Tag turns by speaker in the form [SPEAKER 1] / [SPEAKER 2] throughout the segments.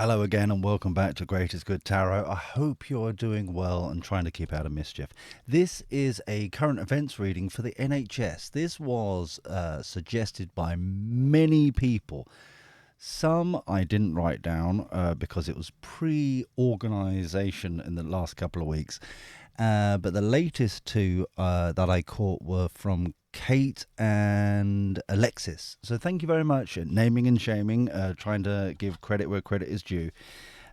[SPEAKER 1] Hello again, and welcome back to Great is Good Tarot. I hope you are doing well and trying to keep out of mischief. This is a current events reading for the NHS. This was suggested by many people. Some I didn't write down because it was pre-organisation in the last couple of weeks. But the latest two that I caught were from Kate and Alexis. So thank you very much, naming and shaming, trying to give credit where credit is due,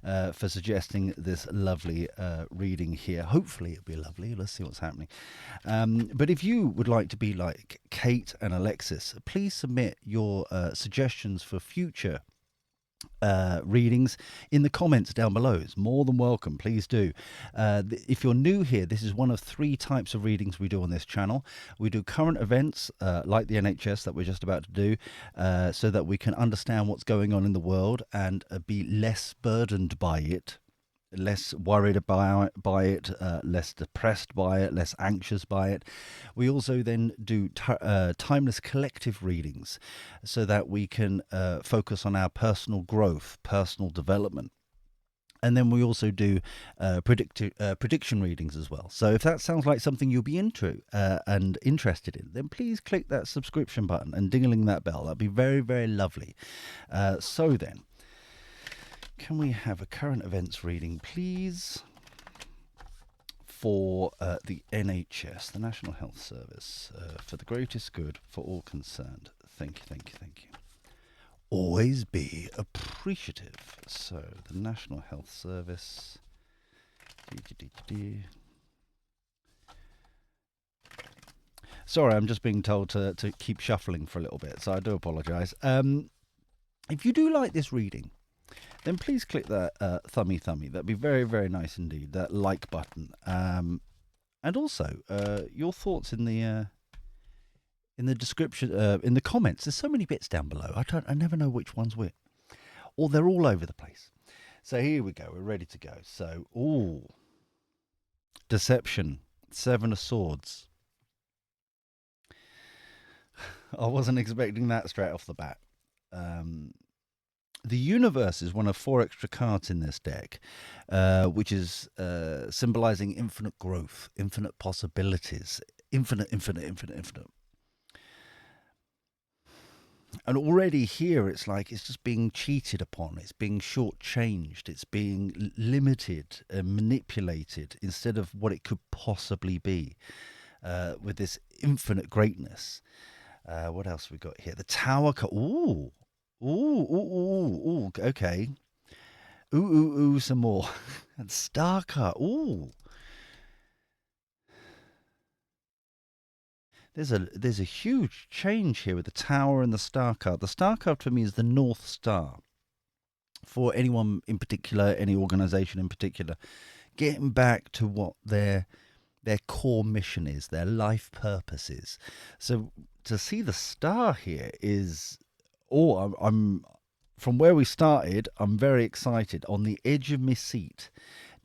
[SPEAKER 1] for suggesting this lovely reading here. Hopefully it'll be lovely. Let's see what's happening. But if you would like to be like Kate and Alexis, please submit your suggestions for future readings in the comments down below. It's more than welcome. Please do. If you're new here, this is one of three types of readings we do on this channel. We do current events like the NHS that we're just about to do, so that we can understand what's going on in the world and be less burdened by it, less worried by it, less depressed by it, less anxious by it. We also then do timeless collective readings so that we can focus on our personal growth, personal development. And then we also do prediction readings as well. So if that sounds like something you'll be into and interested in, then please click that subscription button and dingling that bell. That'd be very, very lovely. So then, can we have a current events reading, please, for the NHS, the National Health Service, for the greatest good for all concerned? Thank you, thank you, thank you. Always be appreciative. So, the National Health Service. Sorry, I'm just being told to keep shuffling for a little bit, so I do apologise. If you do like this reading, then please click that thummy. That'd be very, very nice indeed. That like button, and also your thoughts in the description, in the comments. There's so many bits down below. I never know which one's which, or they're all over the place. So here we go. We're ready to go. So, deception, Seven of Swords. I wasn't expecting that straight off the bat. The universe is one of four extra cards in this deck, which is symbolizing infinite growth, infinite possibilities, infinite. And already here, it's like it's just being cheated upon. It's being shortchanged. It's being limited and manipulated instead of what it could possibly be, with this infinite greatness. What else have we got here? The Tower card. Ooh, okay. Ooh, some more. And Star card. Ooh. There's a huge change here with the Tower and the Star card. The Star card for me is the North Star. For anyone in particular, any organization in particular, getting back to what their core mission is, their life purpose is. So to see the Star here is, I'm from where we started. I'm very excited. On the edge of my seat.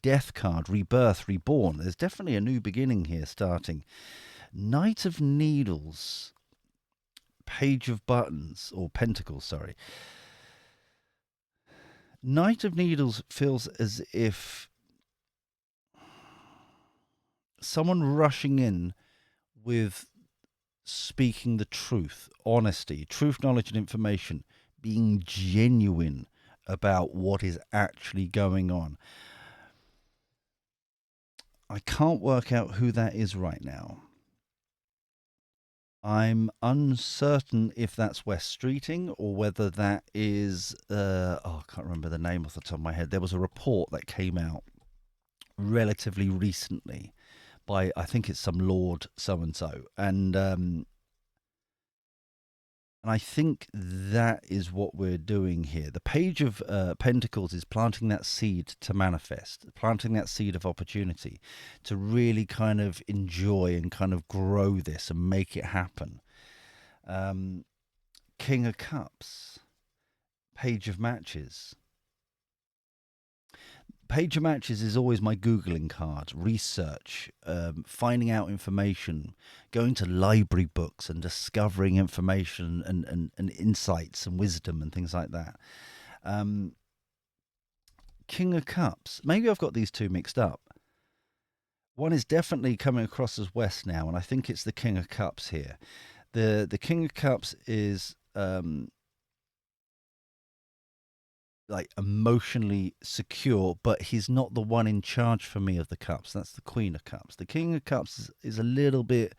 [SPEAKER 1] Death card, rebirth, reborn. There's definitely a new beginning here starting. Knight of Needles, Page of Buttons, or Pentacles, sorry. Knight of Needles feels as if someone rushing in with speaking the truth, honesty, truth, knowledge, and information, being genuine about what is actually going on. I can't work out who that is right now. I'm uncertain if that's West Streeting or whether that is, I can't remember the name off the top of my head. There was a report that came out relatively recently by, I think it's some Lord so-and-so. And I think that is what we're doing here. The Page of Pentacles is planting that seed to manifest, planting that seed of opportunity to really kind of enjoy and kind of grow this and make it happen. King of Cups, Page of Matches. Page of Matches is always my Googling card, research, finding out information, going to library books and discovering information and insights and wisdom and things like that. King of Cups. Maybe I've got these two mixed up. One is definitely coming across as West now, and I think it's the King of Cups here. The King of Cups is like emotionally secure, but he's not the one in charge for me of the cups. That's the Queen of Cups. The King of Cups is a little bit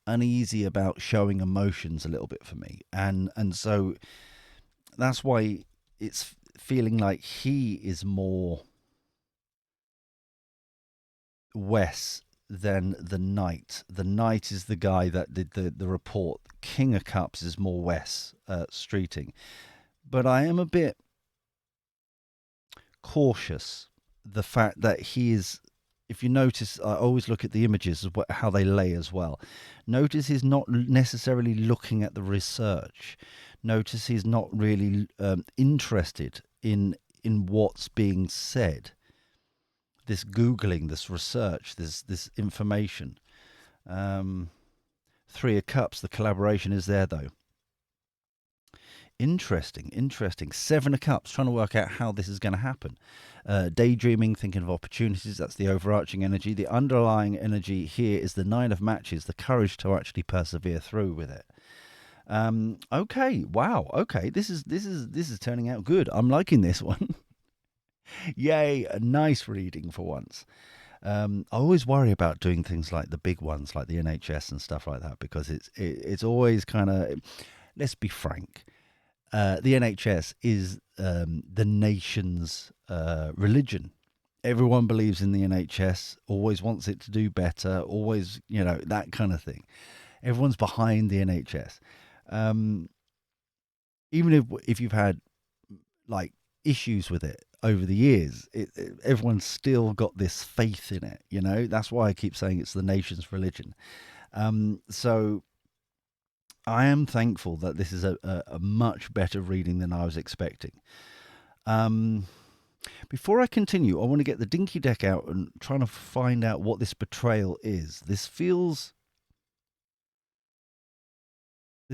[SPEAKER 1] uneasy about showing emotions a little bit for me, and so that's why it's feeling like he is more Wes than the Knight. The Knight is the guy that did the report. King of Cups is more Wes Streeting, but I am a bit cautious. The fact that he is, if you notice, I always look at the images of how they lay as well. Notice he's not necessarily looking at the research. Notice he's not really interested in what's being said. This googling, this research, this information. Three of Cups. The collaboration is there though. Interesting. Seven of Cups, trying to work out how this is going to happen. Daydreaming, thinking of opportunities, that's the overarching energy. The underlying energy here is the Nine of Matches, the courage to actually persevere through with it. Okay, wow, okay, this is turning out good. I'm liking this one. Yay, a nice reading for once. I always worry about doing things like the big ones, like the NHS and stuff like that, because it's always kind of, let's be frank, the NHS is the nation's religion. Everyone believes in the NHS, always wants it to do better, always, that kind of thing. Everyone's behind the NHS. Even if you've had like issues with it over the years, everyone's still got this faith in it. That's why I keep saying it's the nation's religion. So I am thankful that this is a much better reading than I was expecting. Before I continue, I want to get the dinky deck out and trying to find out what this betrayal is. This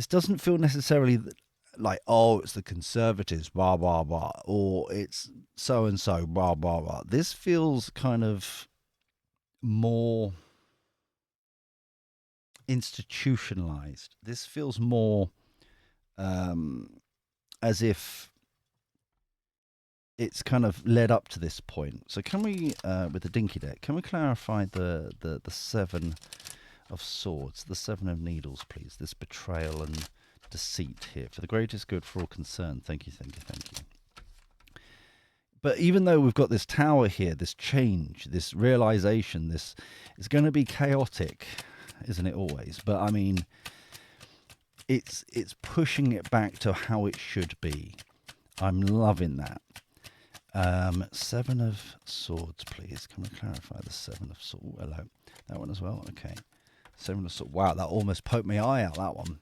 [SPEAKER 1] doesn't feel necessarily like, oh, it's the Conservatives, blah, blah, blah, or it's so-and-so, blah, blah, blah. This feels kind of more institutionalized. This feels more as if it's kind of led up to this point. So can we, with the dinky deck, can we clarify the Seven of Swords, the Seven of Needles, please? This betrayal and deceit here. For the greatest good for all concerned. Thank you. But even though we've got this tower here, this change, this realization, this is going to be chaotic, isn't it always? But I mean, it's pushing it back to how it should be. I'm loving that. Seven of Swords, please. Can we clarify the Seven of Swords? Hello. That one as well? Okay. Seven of Swords. Wow, that almost poked my eye out, that one.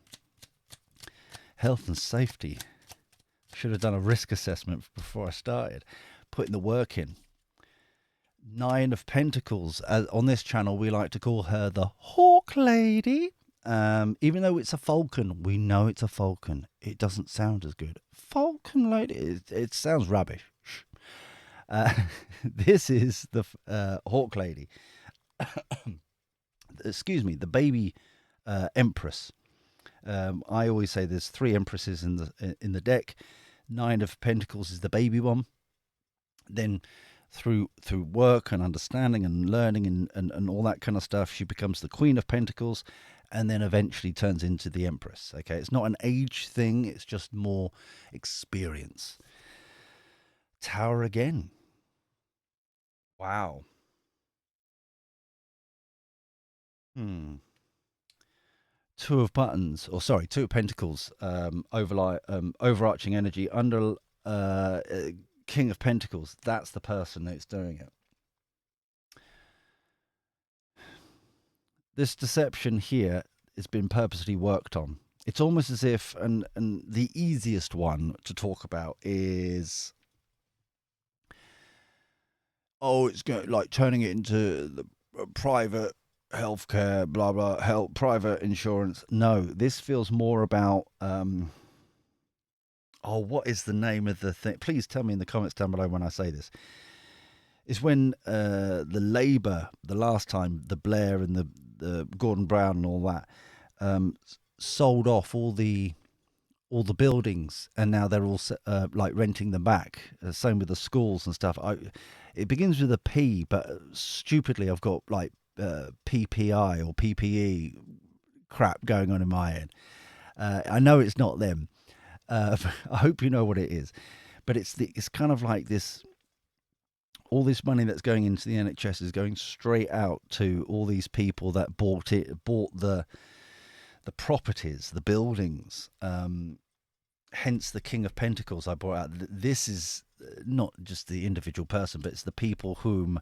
[SPEAKER 1] Health and safety. Should have done a risk assessment before I started. Putting the work in. Nine of Pentacles. On this channel, we like to call her the Hawk Lady. Even though it's a falcon, we know it's a falcon. It doesn't sound as good. Falcon Lady. It sounds rubbish. This is the Hawk Lady. Excuse me, the baby Empress. I always say there's three Empresses in the deck. Nine of Pentacles is the baby one. Then through work and understanding and learning and all that kind of stuff, she becomes the Queen of Pentacles, and then eventually turns into the Empress. Okay, it's not an age thing; it's just more experience. Tower again. Wow. Two of Pentacles, overarching energy under King of Pentacles. That's the person that's doing it. This deception here has been purposely worked on. It's almost as if, and the easiest one to talk about is, it's going like turning it into the private healthcare, blah blah, private insurance. No, this feels more about Oh, what is the name of the thing? Please tell me in the comments down below when I say this. It's when the Labour, the last time, the Blair and the Gordon Brown and all that, sold off all the buildings, and now they're all like renting them back. Same with the schools and stuff. It begins with a P, but stupidly I've got like PPI or PPE crap going on in my head. I know it's not them. I hope you know what it is, but it's kind of like this. All this money that's going into the NHS is going straight out to all these people that bought the properties, the buildings. Hence the King of Pentacles I brought out. This is not just the individual person, but it's the people whom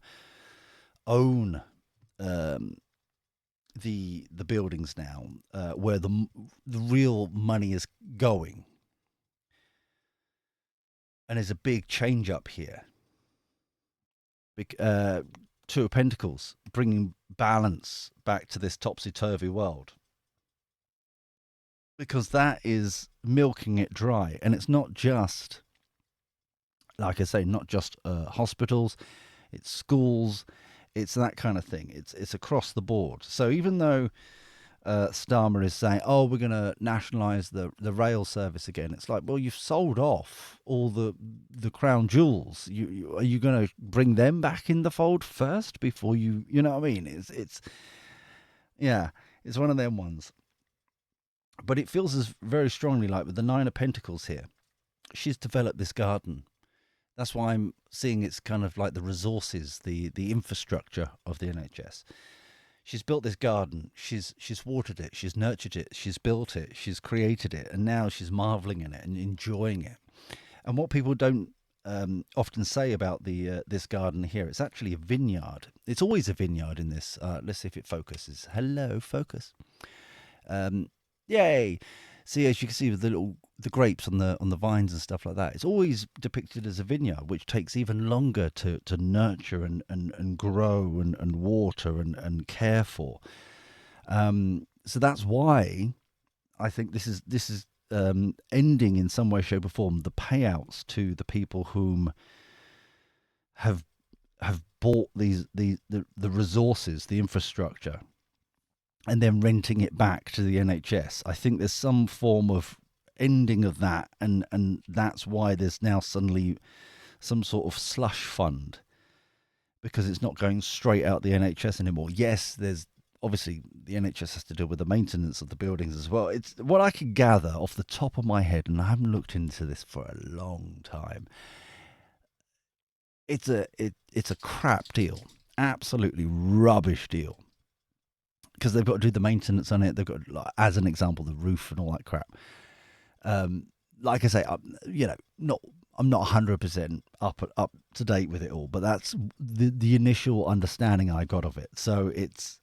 [SPEAKER 1] own the buildings now, where the real money is going. And there's a big change up here. Two of Pentacles, bringing balance back to this topsy-turvy world. Because that is milking it dry. And it's not just, like I say, not just hospitals, it's schools, it's that kind of thing. It's across the board. So even though Starmer is saying, "Oh, we're going to nationalise the rail service again," it's like, well, you've sold off all the crown jewels. Are you going to bring them back in the fold first before you know what I mean? It's yeah, it's one of them ones. But it feels as very strongly like with the Nine of Pentacles here, she's developed this garden. That's why I'm seeing it's kind of like the resources, the infrastructure of the NHS. She's built this garden. She's watered it. She's nurtured it. She's built it. She's created it, and now she's marveling in it and enjoying it. And what people don't often say about this garden here, it's actually a vineyard. It's always a vineyard in this. Let's see if it focuses. Hello, focus. Yay! See, as you can see with the grapes on the vines and stuff like that, it's always depicted as a vineyard, which takes even longer to nurture and grow and water and care for. So that's why I think this is ending in some way, shape, or form the payouts to the people whom have bought the resources, the infrastructure, and then renting it back to the NHS. I think there's some form of ending of that, and that's why there's now suddenly some sort of slush fund, because it's not going straight out the NHS anymore. Yes, there's obviously the NHS has to deal with the maintenance of the buildings as well. It's what I can gather off the top of my head, and I haven't looked into this for a long time. It's a crap deal, absolutely rubbish deal. Because they've got to do the maintenance on it. They've got, like, as an example, the roof and all that crap. Like I say, I'm not 100% up to date with it all, but that's the initial understanding I got of it. So it's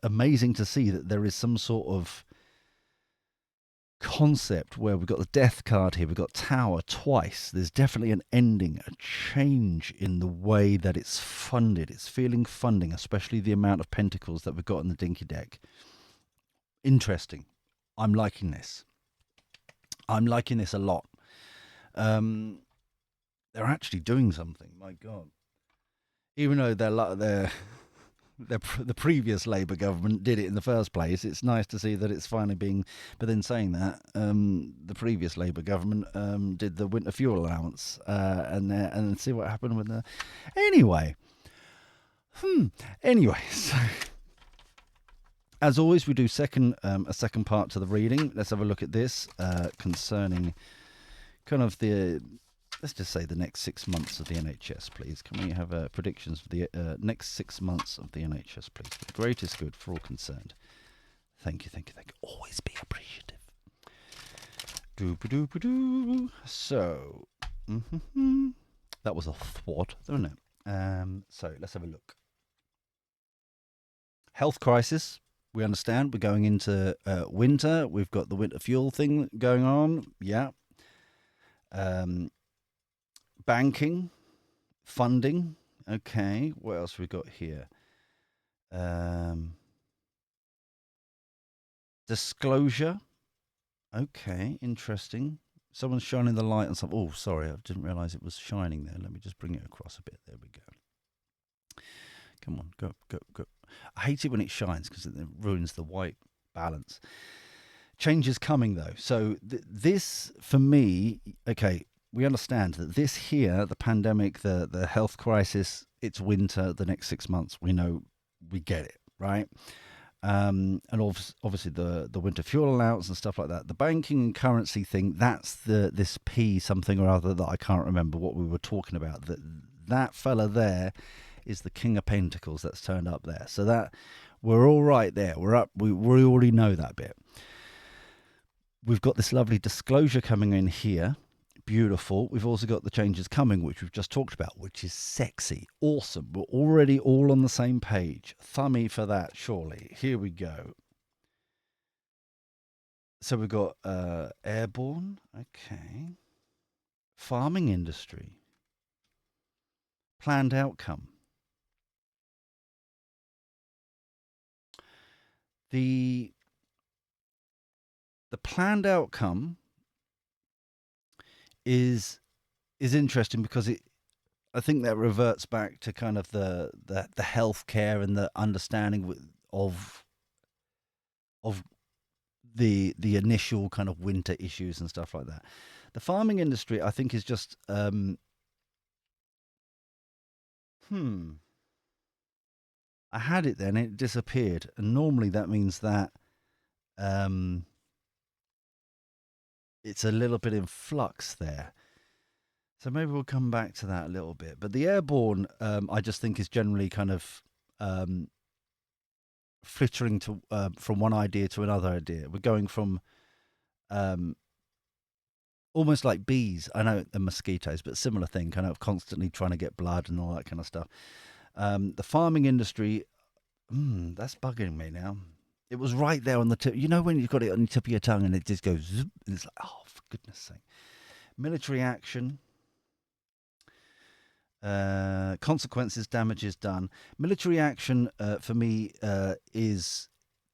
[SPEAKER 1] amazing to see that there is some sort of concept where we've got the death card here, we've got Tower twice. There's definitely an ending, a change in the way that it's funded. It's feeling funding, especially the amount of pentacles that we've got in the dinky deck. Interesting. I'm liking this. I'm liking this a lot. They're actually doing something. My God. Even though the previous Labour government did it in the first place, it's nice to see that it's finally being. But then saying that, the previous Labour government did the winter fuel allowance, and see what happened with the. Anyway. Anyway, so as always, we do a second part to the reading. Let's have a look at this concerning kind of let's just say the next 6 months of the NHS, please. Can we have predictions for the next 6 months of the NHS, please? For the greatest good for all concerned. Thank you. Always be appreciative. Doo-ba-doo-ba-doo. So, that was a thwad, wasn't it? So let's have a look. Health crisis. We understand we're going into winter. We've got the winter fuel thing going on. Yeah. Banking, funding. Okay. What else we got here? Disclosure. Okay. Interesting. Someone's shining the light on something. Oh, sorry, I didn't realise it was shining there. Let me just bring it across a bit. There we go. Come on, go, go, go. I hate it when it shines because it ruins the white balance. Change is coming though. So this, for me, okay, we understand that this here, the pandemic, the health crisis, it's winter, the next 6 months, we know, we get it, right? And obviously the winter fuel allowance and stuff like that. The banking and currency thing, that's this P something or other that I can't remember what we were talking about. That fella there is the King of Pentacles that's turned up there. So that we're all right there. We're up. We already know that bit. We've got this lovely disclosure coming in here. Beautiful. We've also got the changes coming, which we've just talked about, which is sexy. Awesome. We're already all on the same page. Thummy for that, surely. Here we go. So we've got airborne. Okay. Farming industry. Planned outcome. The planned outcome is interesting because I think that reverts back to kind of the healthcare and the understanding of the initial kind of winter issues and stuff like that. The farming industry, I think, is just I had it then, it disappeared, and normally that means that it's a little bit in flux there. So maybe we'll come back to that a little bit. But the airborne, I just think, is generally kind of flittering to from one idea to another idea. We're going from almost like bees. I know they're mosquitoes, but similar thing, kind of constantly trying to get blood and all that kind of stuff. The farming industry, that's bugging me now. It was right there on the tip. You know when you've got it on the tip of your tongue and it just goes zoop, and it's like, oh, for goodness sake. Military action. Consequences, damages done. Military action for me is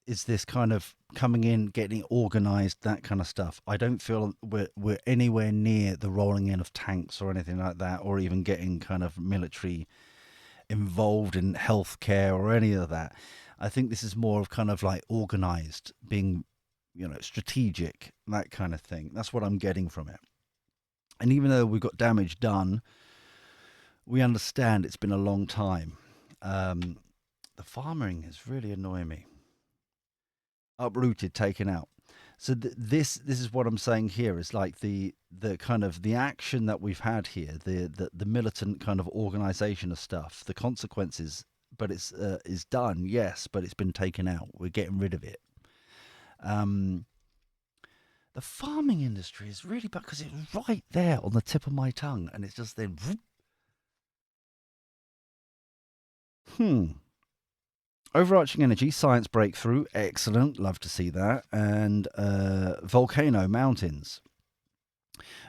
[SPEAKER 1] this kind of coming in, getting organised, that kind of stuff. I don't feel we're anywhere near the rolling in of tanks or anything like that, or even getting kind of military involved in healthcare or any of that. I think this is more of kind of like organised, being, strategic, that kind of thing. That's what I'm getting from it. And even though we've got damage done, we understand it's been a long time. The farming is really annoying me. Uprooted, taken out. So this is what I'm saying here is like the kind of the action that we've had here, the militant kind of organisation of stuff, the consequences, but it's is done, yes, but it's been taken out. We're getting rid of it. The farming industry is really bad because it's right there on the tip of my tongue, and it's just then. Overarching energy, science breakthrough, excellent, love to see that. And volcano mountains.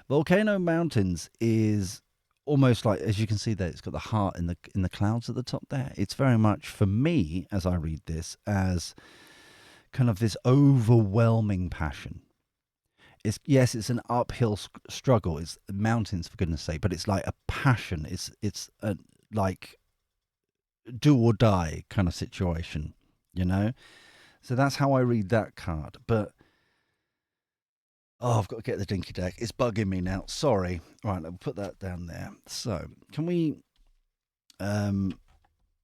[SPEAKER 1] Volcano mountains is almost like, as you can see there, it's got the heart in the clouds at the top there. It's very much, for me, as I read this, as kind of this overwhelming passion. It's an uphill struggle. It's mountains, for goodness sake, but it's like a passion. It's a, like do or die kind of situation, So that's how I read that card. But I've got to get the dinky deck. It's bugging me now. Sorry. Right, I'll put that down there. So can we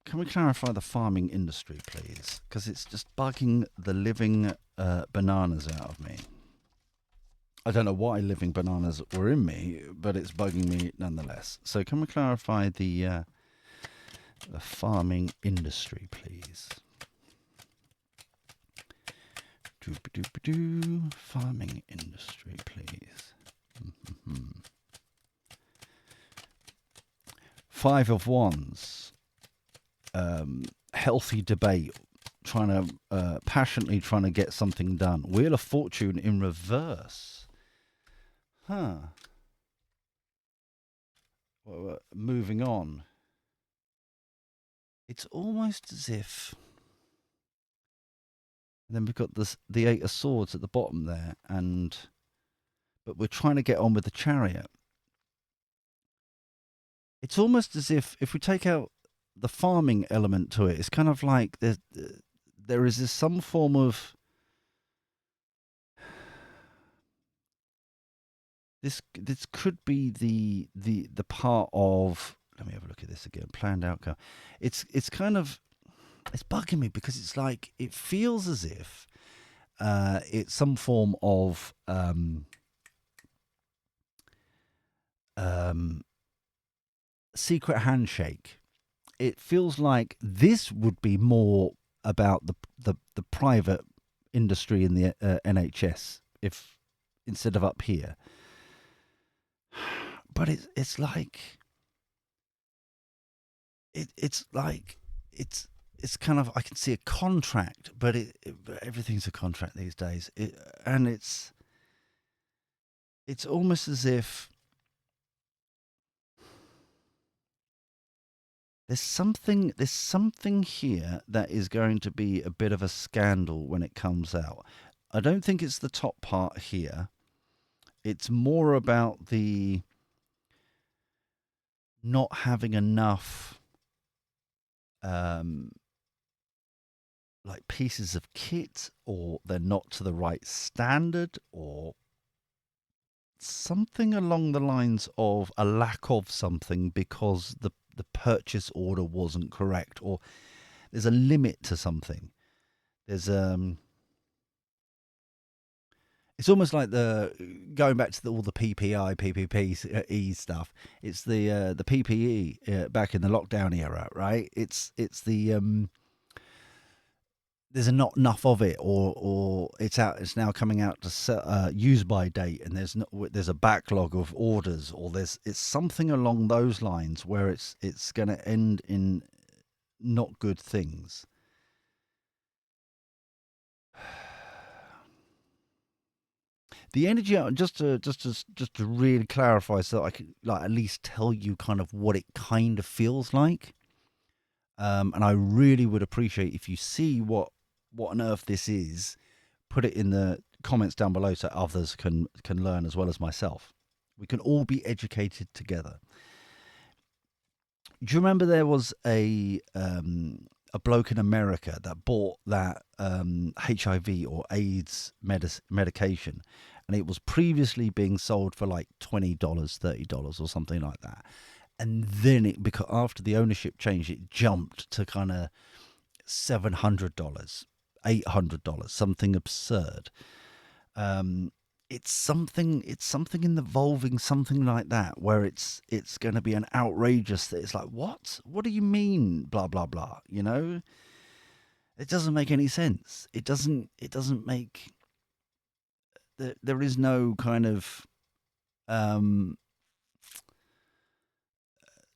[SPEAKER 1] clarify the farming industry, please? Because it's just bugging the living bananas out of me. I don't know why living bananas were in me, but it's bugging me nonetheless. So can we clarify the farming industry, please? Farming industry, please. Five of Wands. Healthy debate. Passionately trying to get something done. Wheel of Fortune in reverse. Well, moving on. It's almost as if. And then we've got the Eight of Swords at the bottom there, and but we're trying to get on with the chariot. It's almost as if we take out the farming element to it, it's kind of like there is some form of this could be the part of, let me have a look at this again, planned outcome. It's kind of, it's bugging me because it's like it feels as if it's some form of um, secret handshake. It feels like this would be more about the private industry in the NHS, if instead of up here. But it's like it's like it's kind of, I can see a contract, but everything's a contract these days. And it's almost as if there's something here that is going to be a bit of a scandal when it comes out. I don't think it's the top part here. It's more about the not having enough like pieces of kit, or they're not to the right standard, or something along the lines of a lack of something because the purchase order wasn't correct, or there's a limit to something. There's it's almost like the going back to all the PPI, PPP stuff. It's the PPE back in the lockdown era, right? It's the there's not enough of it, or it's out. It's now coming out to use by date, and there's a backlog of orders, or it's something along those lines where it's going to end in not good things. The energy, just to really clarify, so that I can like at least tell you kind of what it kind of feels like. And I really would appreciate if you see what on earth this is, put it in the comments down below so others can learn as well as myself. We can all be educated together. Do you remember there was a bloke in America that bought that HIV or AIDS medication, and it was previously being sold for like $20, $30 or something like that, and then because after the ownership change, it jumped to kind of $700, $800, something absurd. It's something involving something like that, where it's going to be an outrageous thing. It's like, what do you mean, blah blah blah, it doesn't make any sense. It doesn't make, there is no kind of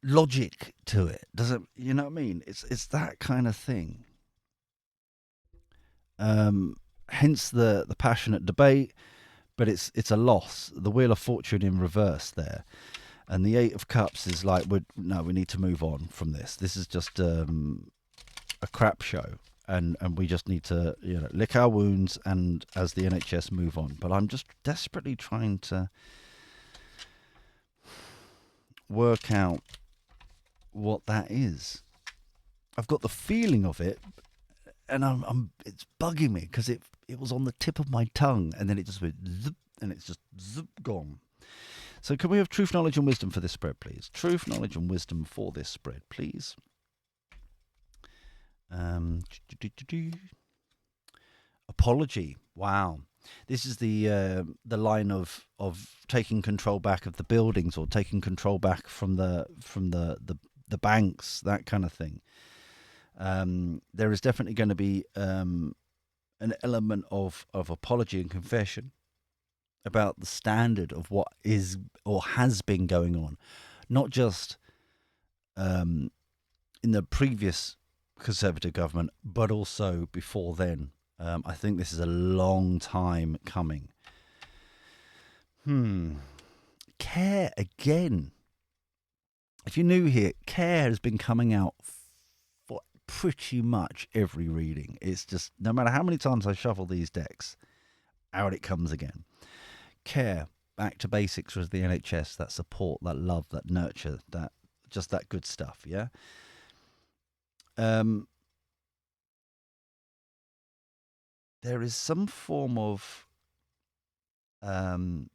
[SPEAKER 1] logic to it, doesn't, you know what I mean? It's that kind of thing. Hence the passionate debate, but it's a loss. The Wheel of Fortune in reverse there, and the Eight of Cups is like, we need to move on from this. This is just a crap show, and we just need to lick our wounds and as the NHS move on. But I'm just desperately trying to work out what that is. I've got the feeling of it, and it's bugging me because it was on the tip of my tongue, and then it just went zip, and it's just zip, gone. So can we have truth, knowledge, and wisdom for this spread, please? Truth, knowledge, and wisdom for this spread, please. Apology. Wow. This is the line of taking control back of the buildings, or taking control back from the banks, that kind of thing. There is definitely going to be an element of apology and confession about the standard of what is or has been going on, not just in the previous Conservative government, but also before then. I think this is a long time coming. Care again. If you're new here, Care has been coming out for pretty much every reading. It's just, no matter how many times I shuffle these decks, out it comes again. Care. back to basics with the NHS, that support, that love, that nurture, that just that good stuff. Yeah. Um, there is some form of um,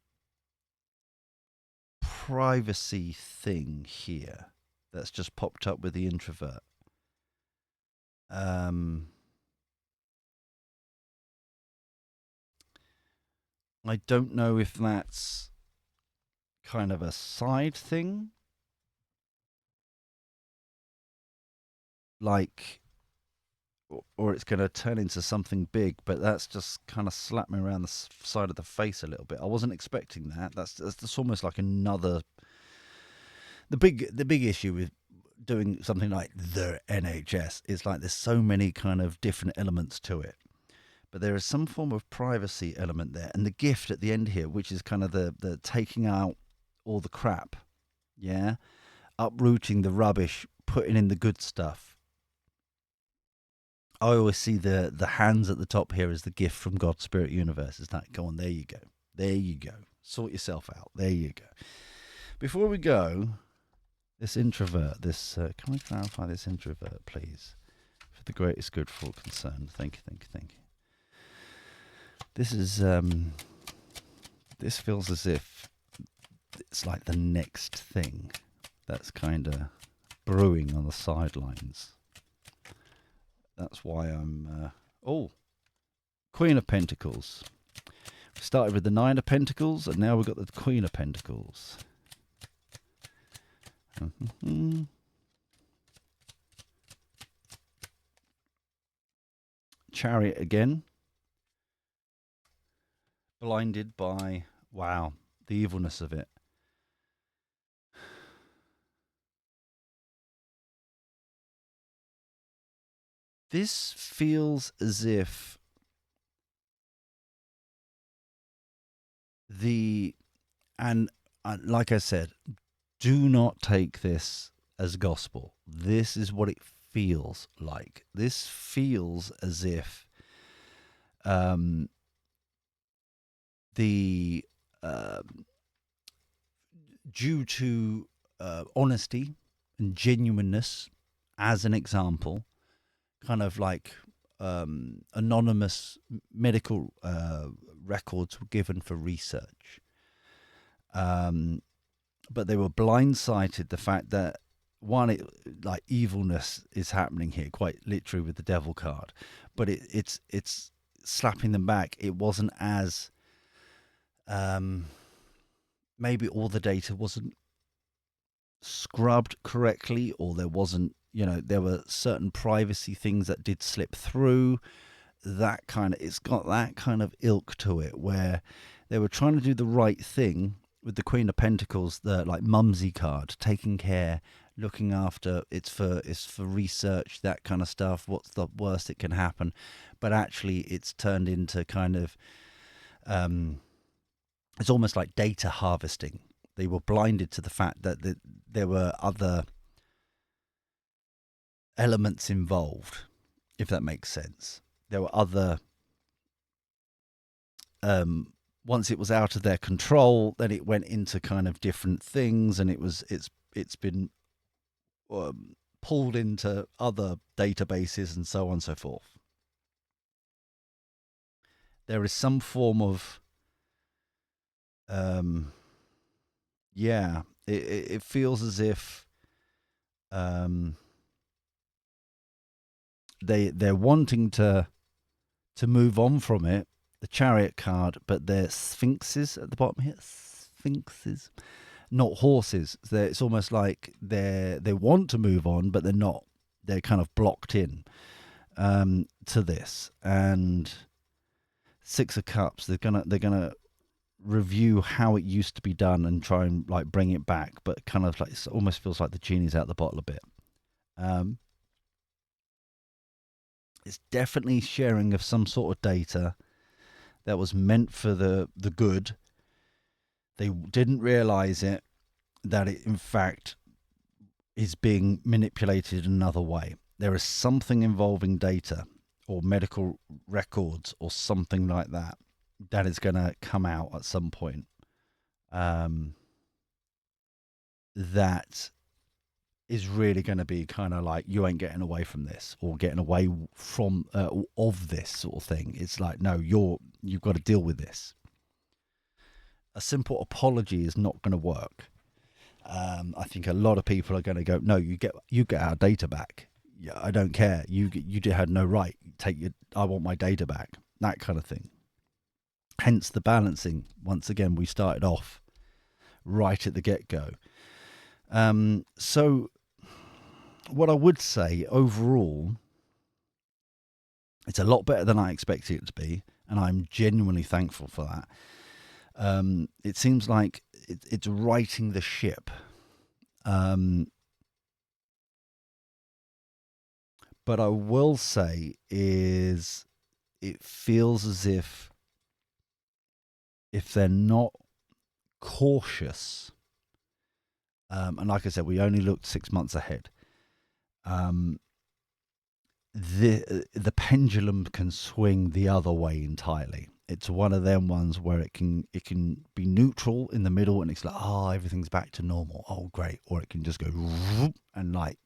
[SPEAKER 1] privacy thing here that's just popped up with the introvert. Um, I don't know if that's kind of a side thing, like, or it's going to turn into something big, but that's just kind of slapped me around the side of the face a little bit. I wasn't expecting that. That's almost like another. The big issue with doing something like the NHS is like there's so many kind of different elements to it. But there is some form of privacy element there, and the gift at the end here, which is kind of the taking out all the crap, yeah, uprooting the rubbish, putting in the good stuff. I always see the hands at the top here as the gift from God's Spirit Universe. It's like, go on, there you go, there you go, sort yourself out, there you go. Before we go, this introvert, can we clarify this introvert, please, for the greatest good for all concerned? Thank you, thank you, thank you. This is this feels as if it's like the next thing that's kind of brewing on the sidelines. That's why I'm Queen of Pentacles. We started with the Nine of Pentacles, and now we've got the Queen of Pentacles. Chariot again. Blinded by, wow, the evilness of it. This feels as if like I said, do not take this as gospel. This is what it feels like. This feels as if the due to honesty and genuineness, as an example, kind of like anonymous medical records were given for research. But they were blindsided the fact that like evilness is happening here, quite literally with the devil card, but it's slapping them back. It wasn't as maybe all the data wasn't scrubbed correctly, or there wasn't, there were certain privacy things that did slip through. It's got that kind of ilk to it, where they were trying to do the right thing with the Queen of Pentacles, the like mumsy card, taking care, looking after. It's for research, that kind of stuff. What's the worst that can happen? But actually, it's turned into kind of it's almost like data harvesting. They were blinded to the fact that there were other elements involved, if that makes sense. There were other once it was out of their control, then it went into kind of different things, and it's been pulled into other databases and so on and so forth. There is some form of it feels as if they're wanting to move on from it, the Chariot card, but they're sphinxes at the bottom here. Sphinxes, not horses. It's almost like they want to move on, but they're not. They're kind of blocked in to this. And Six of Cups, they're gonna review how it used to be done and try and like bring it back, but kind of like it almost feels like the genie's out the bottle a bit. It's definitely sharing of some sort of data that was meant for the good. They didn't realize it, that it in fact is being manipulated another way. There is something involving data or medical records or something like that is going to come out at some point. um, that is really going to be kind of like, you ain't getting away from this, or getting away from of this sort of thing. It's like, no, you've got to deal with this. A simple apology is not going to work. I think a lot of people are going to go, no, you get our data back. Yeah, I don't care. You had no right. I want my data back. That kind of thing. Hence the balancing. Once again, we started off right at the get go. So what I would say overall, it's a lot better than I expected it to be, and I'm genuinely thankful for that. It seems like it's righting the ship. But I will say is, it feels as if they're not cautious, and like I said, we only looked 6 months ahead. The pendulum can swing the other way entirely. It's one of them ones where it can be neutral in the middle, and it's like, oh, everything's back to normal. Oh, great. Or it can just go and like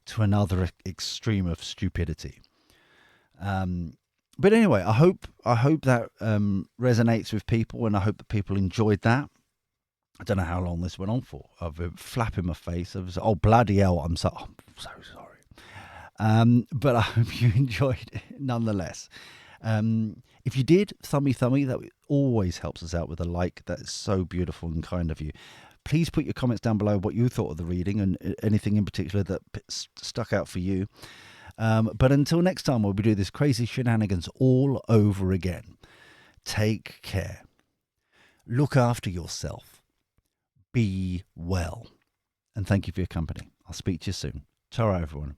[SPEAKER 1] to another extreme of stupidity. But anyway, I hope that resonates with people, and I hope that people enjoyed that. I don't know how long this went on for. I've been flapping my face. I was, oh, bloody hell, I'm so sorry. But I hope you enjoyed it nonetheless. If you did, thummy, that always helps us out with a like. That is so beautiful and kind of you. Please put your comments down below what you thought of the reading, and anything in particular that stuck out for you. But until next time, we'll be doing this crazy shenanigans all over again. Take care. Look after yourself. Be well. And thank you for your company. I'll speak to you soon. Ta-ra, everyone.